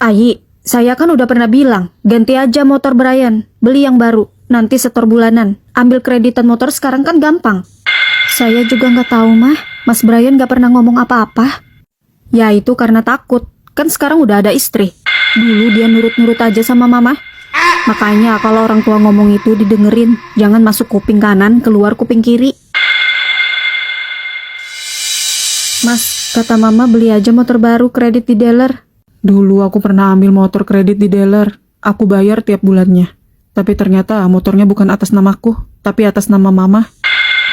Ayi, saya kan udah pernah bilang, ganti aja motor Brian, beli yang baru, nanti setor bulanan, ambil kreditan motor sekarang kan gampang. Saya juga nggak tahu mah, Mas Brian nggak pernah ngomong apa-apa. Ya itu karena takut, kan sekarang udah ada istri. Dulu dia nurut-nurut aja sama mama. Makanya kalau orang tua ngomong itu didengerin, jangan masuk kuping kanan, keluar kuping kiri. Mas, kata mama beli aja motor baru kredit di dealer. Dulu aku pernah ambil motor kredit di dealer. Aku bayar tiap bulannya. Tapi ternyata motornya bukan atas namaku, tapi atas nama mama.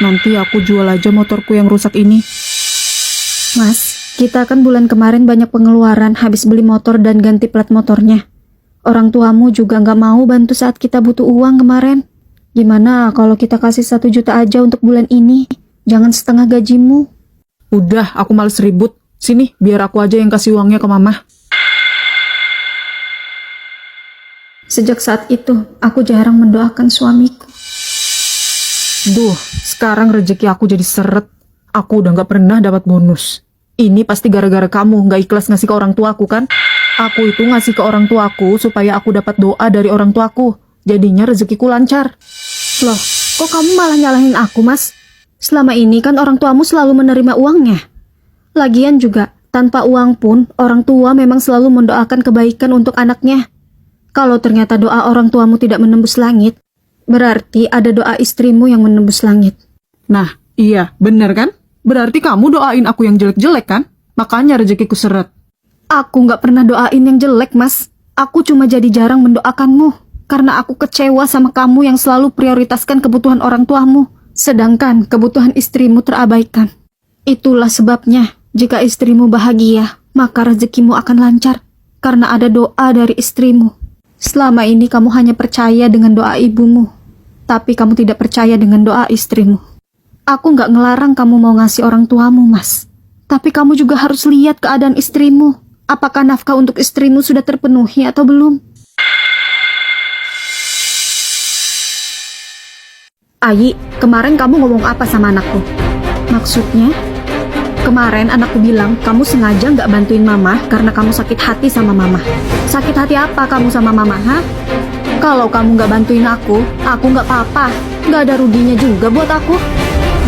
Nanti aku jual aja motorku yang rusak ini. Mas, kita kan bulan kemarin banyak pengeluaran habis beli motor dan ganti plat motornya. Orang tuamu juga nggak mau bantu saat kita butuh uang kemarin. Gimana kalau kita kasih 1 juta aja untuk bulan ini? Jangan setengah gajimu. Udah, aku males ribut. Sini, biar aku aja yang kasih uangnya ke mama. Sejak saat itu, aku jarang mendoakan suamiku. Duh, sekarang rezeki aku jadi seret. Aku udah gak pernah dapat bonus. Ini pasti gara-gara kamu gak ikhlas ngasih ke orang tuaku kan? Aku itu ngasih ke orang tuaku supaya aku dapat doa dari orang tuaku. Jadinya rezekiku lancar. Loh, kok kamu malah nyalahin aku, Mas? Selama ini kan orang tuamu selalu menerima uangnya. Lagian juga, tanpa uang pun, orang tua memang selalu mendoakan kebaikan untuk anaknya. Kalau ternyata doa orang tuamu tidak menembus langit, berarti ada doa istrimu yang menembus langit. Nah, iya, bener kan? Berarti kamu doain aku yang jelek-jelek kan? Makanya rezekiku seret. Aku nggak pernah doain yang jelek, Mas. Aku cuma jadi jarang mendoakanmu. Karena aku kecewa sama kamu yang selalu prioritaskan kebutuhan orang tuamu. Sedangkan kebutuhan istrimu terabaikan. Itulah sebabnya, jika istrimu bahagia, maka rezekimu akan lancar. Karena ada doa dari istrimu. Selama ini kamu hanya percaya dengan doa ibumu, tapi kamu tidak percaya dengan doa istrimu. Aku nggak ngelarang kamu mau ngasih orang tuamu, Mas. Tapi kamu juga harus lihat keadaan istrimu. Apakah nafkah untuk istrimu sudah terpenuhi atau belum? Ayi, kemarin kamu ngomong apa sama anakku? Maksudnya? Kemarin anakku bilang kamu sengaja nggak bantuin mama karena kamu sakit hati sama mama. Sakit hati apa kamu sama mama, ha? Kalau kamu nggak bantuin aku nggak apa-apa. Nggak ada ruginya juga buat aku.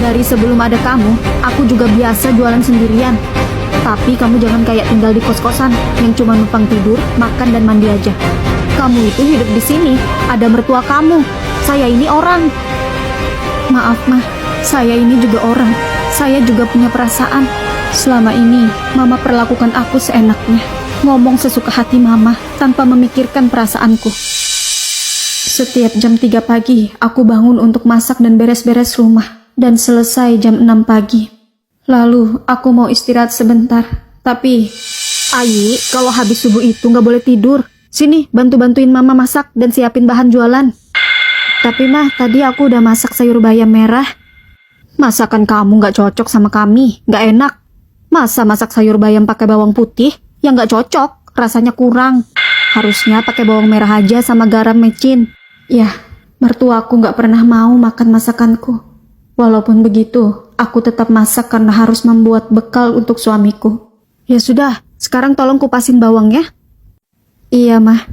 Dari sebelum ada kamu, aku juga biasa jualan sendirian. Tapi kamu jangan kayak tinggal di kos-kosan yang cuma numpang tidur, makan dan mandi aja. Kamu itu hidup di sini, ada mertua kamu. Saya ini orang. Maaf, Mah. Saya ini juga orang. Saya juga punya perasaan. Selama ini, Mama perlakukan aku seenaknya. Ngomong sesuka hati Mama, tanpa memikirkan perasaanku. Setiap jam 3 pagi, aku bangun untuk masak dan beres-beres rumah. Dan selesai jam 6 pagi. Lalu, aku mau istirahat sebentar. Tapi, Ayi, kalau habis subuh itu nggak boleh tidur. Sini, bantu-bantuin Mama masak dan siapin bahan jualan. Tapi Mah, tadi aku udah masak sayur bayam merah. Masakan kamu nggak cocok sama kami, nggak enak. Masa masak sayur bayam pakai bawang putih? Ya nggak cocok, rasanya kurang. Harusnya pakai bawang merah aja sama garam mecin. Ya, mertuaku nggak pernah mau makan masakanku. Walaupun begitu, aku tetap masak karena harus membuat bekal untuk suamiku. Ya sudah, sekarang tolong kupasin bawang ya. Iya, Mah.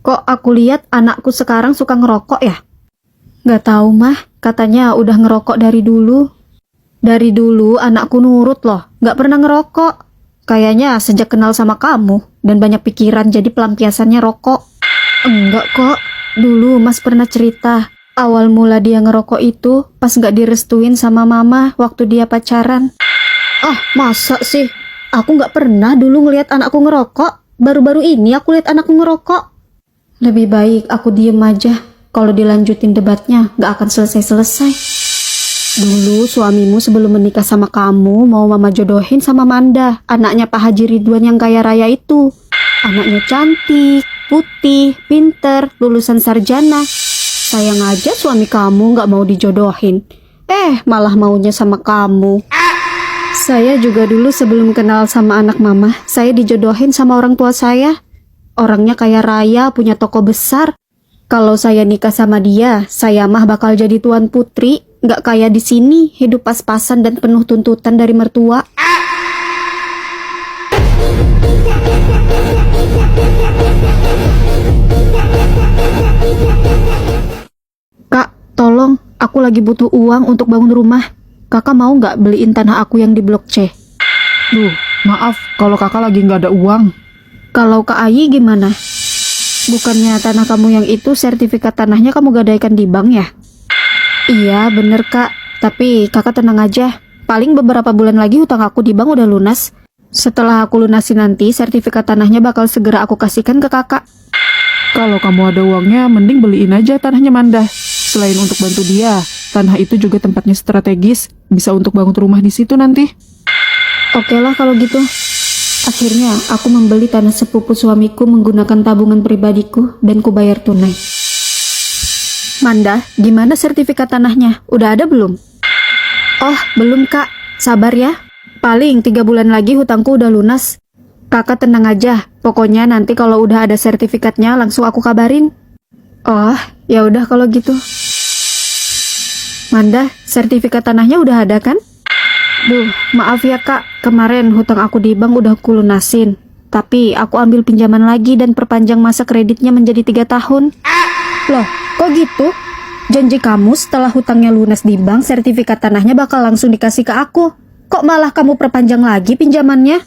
Kok aku lihat anakku sekarang suka ngerokok ya? Nggak tahu, Mah. Katanya udah ngerokok dari dulu. Dari dulu anakku nurut loh, nggak pernah ngerokok. Kayaknya sejak kenal sama kamu dan banyak pikiran jadi pelampiasannya rokok. Enggak kok, dulu Mas pernah cerita. Awal mula dia ngerokok itu pas nggak direstuin sama Mama waktu dia pacaran. Ah, masa sih? Aku nggak pernah dulu ngelihat anakku ngerokok. Baru-baru ini aku lihat anakku ngerokok. Lebih baik aku diem aja. Kalau dilanjutin debatnya, gak akan selesai-selesai. Dulu suamimu sebelum menikah sama kamu, mau Mama jodohin sama Manda, anaknya Pak Haji Ridwan yang kaya raya itu. Anaknya cantik, putih, pinter, lulusan sarjana. Sayang aja suami kamu gak mau dijodohin. Malah maunya sama kamu. Saya juga dulu sebelum kenal sama anak Mama, saya dijodohin sama orang tua saya. Orangnya kaya raya, punya toko besar. Kalau saya nikah sama dia, saya mah bakal jadi tuan putri, nggak kayak di sini, hidup pas-pasan dan penuh tuntutan dari mertua. lagi butuh uang untuk bangun rumah. Kakak mau nggak beliin tanah aku yang di Blok C? Duh, maaf kalau kakak lagi nggak ada uang. Kalau Kak Ayi gimana? Bukannya tanah kamu yang itu sertifikat tanahnya kamu gadaikan di bank ya? Iya bener Kak, tapi kakak tenang aja. Paling beberapa bulan lagi hutang aku di bank udah lunas. Setelah aku lunasin nanti, sertifikat tanahnya bakal segera aku kasihkan ke kakak. Kalau kamu ada uangnya, mending beliin aja tanahnya Manda. Selain untuk bantu dia, tanah itu juga tempatnya strategis. Bisa untuk bangun rumah di situ nanti. Oke lah kalau gitu. Akhirnya aku membeli tanah sepupu suamiku menggunakan tabungan pribadiku dan kubayar tunai. Manda, gimana sertifikat tanahnya? Udah ada belum? Oh, belum Kak. Sabar ya. Paling 3 bulan lagi hutangku udah lunas. Kakak tenang aja. Pokoknya nanti kalau udah ada sertifikatnya langsung aku kabarin. Oh, ya udah kalau gitu. Manda, sertifikat tanahnya udah ada kan? Duh, maaf ya Kak. Kemarin hutang aku di bank udah aku lunasin. Tapi aku ambil pinjaman lagi dan perpanjang masa kreditnya menjadi 3 tahun. Loh, kok gitu? Janji kamu setelah hutangnya lunas di bank, sertifikat tanahnya bakal langsung dikasih ke aku. Kok malah kamu perpanjang lagi pinjamannya?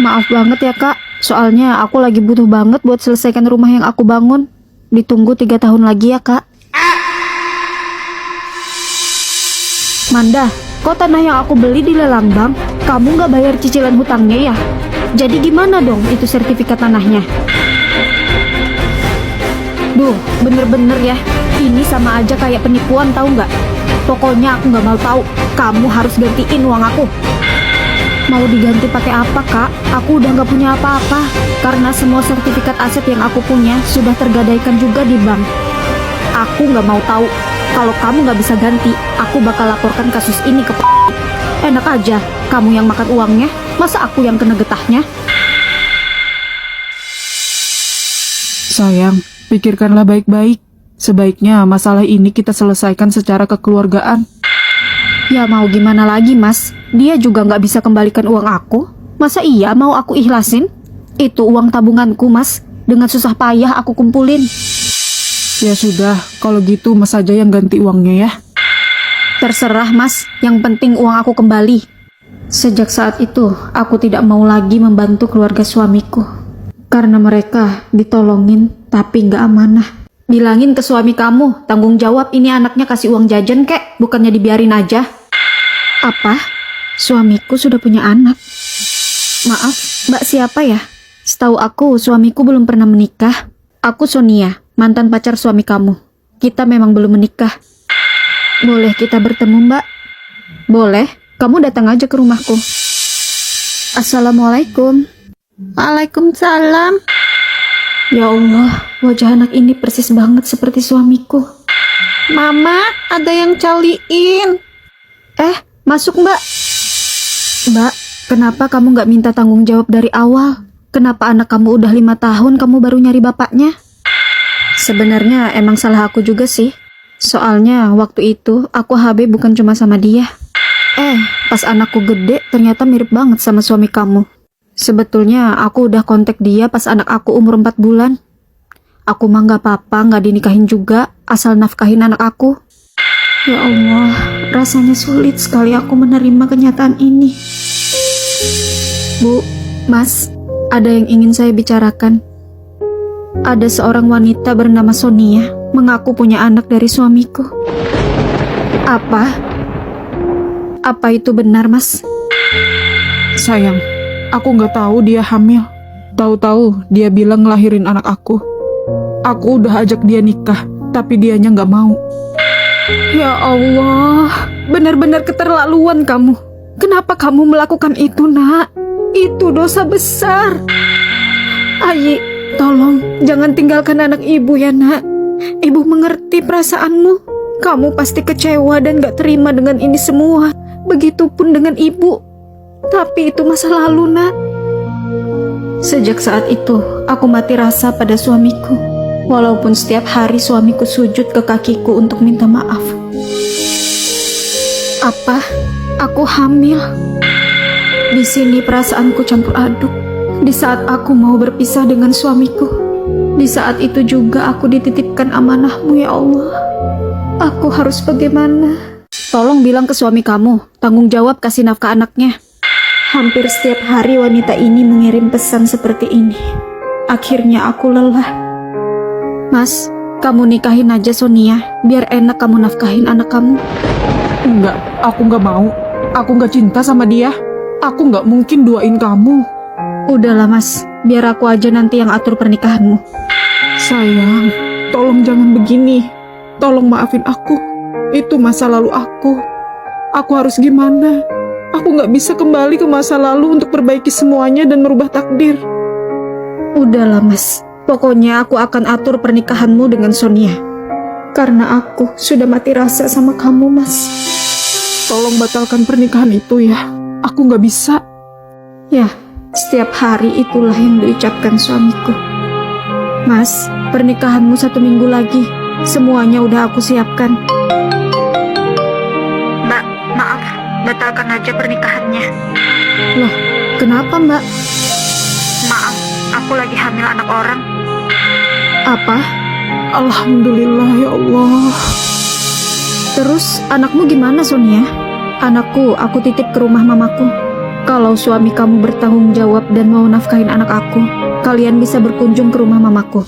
Maaf banget ya Kak, soalnya aku lagi butuh banget buat selesaikan rumah yang aku bangun. Ditunggu 3 tahun lagi ya Kak. Manda, kok tanah yang aku beli dilelang bank? Kamu nggak bayar cicilan hutangnya ya? Jadi gimana dong itu sertifikat tanahnya? Duh, bener-bener ya. Ini sama aja kayak penipuan tahu nggak? Pokoknya aku nggak mau tahu. Kamu harus gantiin uang aku. Mau diganti pakai apa Kak? Aku udah nggak punya apa-apa. Karena semua sertifikat aset yang aku punya sudah tergadaikan juga di bank. Aku nggak mau tahu. Kalau kamu nggak bisa ganti, aku bakal laporkan kasus ini ke Enak aja, kamu yang makan uangnya. Masa aku yang kena getahnya? Sayang, pikirkanlah baik-baik. Sebaiknya masalah ini kita selesaikan secara kekeluargaan. Ya mau gimana lagi Mas? Dia juga nggak bisa kembalikan uang aku. Masa iya mau aku ikhlasin? Itu uang tabunganku Mas. Dengan susah payah aku kumpulin. Ya sudah, kalau gitu Mas aja yang ganti uangnya ya. Terserah Mas, yang penting uang aku kembali. Sejak saat itu, aku tidak mau lagi membantu keluarga suamiku. Karena mereka ditolongin tapi nggak amanah. Bilangin ke suami kamu, tanggung jawab ini anaknya kasih uang jajan kek, bukannya dibiarin aja. Apa? Suamiku sudah punya anak? Maaf, Mbak siapa ya? Setahu aku, suamiku belum pernah menikah. Aku Sonia, mantan pacar suami kamu. Kita memang belum menikah. Boleh kita bertemu, Mbak? Boleh, kamu datang aja ke rumahku. Assalamualaikum. Waalaikumsalam. Ya Allah, wajah anak ini persis banget seperti suamiku. Mama, ada yang caliin. Masuk Mbak. Mbak, kenapa kamu nggak minta tanggung jawab dari awal? Kenapa anak kamu udah 5 tahun kamu baru nyari bapaknya? Sebenarnya emang salah aku juga sih. Soalnya waktu itu aku HB bukan cuma sama dia. Pas anakku gede ternyata mirip banget sama suami kamu. Sebetulnya aku udah kontak dia pas anak aku umur 4 bulan. Aku mah gak apa-apa gak dinikahin juga, asal nafkahin anak aku. Ya Allah, rasanya sulit sekali aku menerima kenyataan ini. Bu, Mas, ada yang ingin saya bicarakan. Ada seorang wanita bernama Sonia mengaku punya anak dari suamiku. Apa? Apa itu benar, Mas? Sayang, aku nggak tahu dia hamil. Tahu-tahu dia bilang ngelahirin anak aku. Aku udah ajak dia nikah, tapi dianya nggak mau. Ya Allah, benar-benar keterlaluan kamu. Kenapa kamu melakukan itu, Nak? Itu dosa besar. Ayi, tolong jangan tinggalkan anak ibu ya, Nak. Ibu mengerti perasaanmu. Kamu pasti kecewa dan gak terima dengan ini semua. Begitupun dengan ibu. Tapi itu masa lalu, Nak. Sejak saat itu, aku mati rasa pada suamiku. Walaupun setiap hari suamiku sujud ke kakiku untuk minta maaf. Apa? Aku hamil? Di sini perasaanku campur aduk. Di saat aku mau berpisah dengan suamiku. Di saat itu juga aku dititipkan amanahmu ya Allah. Aku harus bagaimana? Tolong bilang ke suami kamu, tanggung jawab kasih nafkah anaknya. Hampir setiap hari wanita ini mengirim pesan seperti ini. Akhirnya aku lelah. Mas, kamu nikahin aja Sonia, biar enak kamu nafkahin anak kamu. Enggak, aku nggak mau. Aku nggak cinta sama dia. Aku nggak mungkin duain kamu. Udahlah mas, biar aku aja nanti yang atur pernikahanmu. Sayang, tolong jangan begini. Tolong maafin aku. Itu masa lalu aku. Aku harus gimana? Aku nggak bisa kembali ke masa lalu untuk perbaiki semuanya dan merubah takdir. Udahlah mas, pokoknya aku akan atur pernikahanmu dengan Sonia. Karena aku sudah mati rasa sama kamu mas. Tolong batalkan pernikahan itu ya. Aku nggak bisa. Ya, setiap hari itulah yang diucapkan suamiku. Mas, pernikahanmu 1 minggu lagi. Semuanya udah aku siapkan. Mbak, maaf, batalkan aja pernikahannya. Loh, kenapa mbak? Maaf, aku lagi hamil anak orang. Apa? Alhamdulillah ya Allah. Terus anakmu gimana Sonia? Anakku, aku titip ke rumah mamaku. Kalau suami kamu bertanggung jawab dan mau nafkahin anak aku, kalian bisa berkunjung ke rumah mamaku.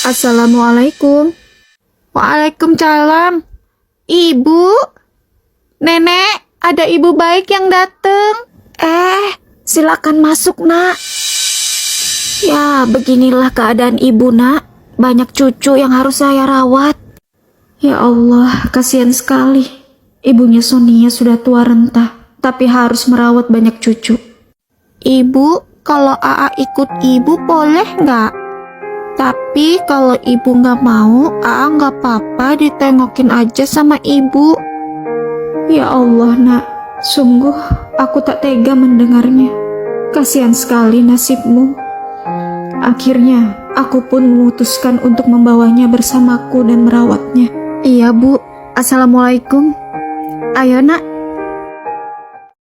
Assalamualaikum. Waalaikumsalam. Ibu? Nenek, ada ibu baik yang datang. Silakan masuk nak. Ya, beginilah keadaan ibu nak. Banyak cucu yang harus saya rawat. Ya Allah, kasihan sekali. Ibunya Sonia sudah tua renta, tapi harus merawat banyak cucu. Ibu, kalau AA ikut ibu boleh nggak? Tapi kalau ibu nggak mau, AA nggak apa-apa ditengokin aja sama ibu. Ya Allah nak, sungguh aku tak tega mendengarnya. Kasihan sekali nasibmu. Akhirnya, aku pun memutuskan untuk membawanya bersamaku dan merawatnya. Iya bu, Assalamualaikum. Ayo nak,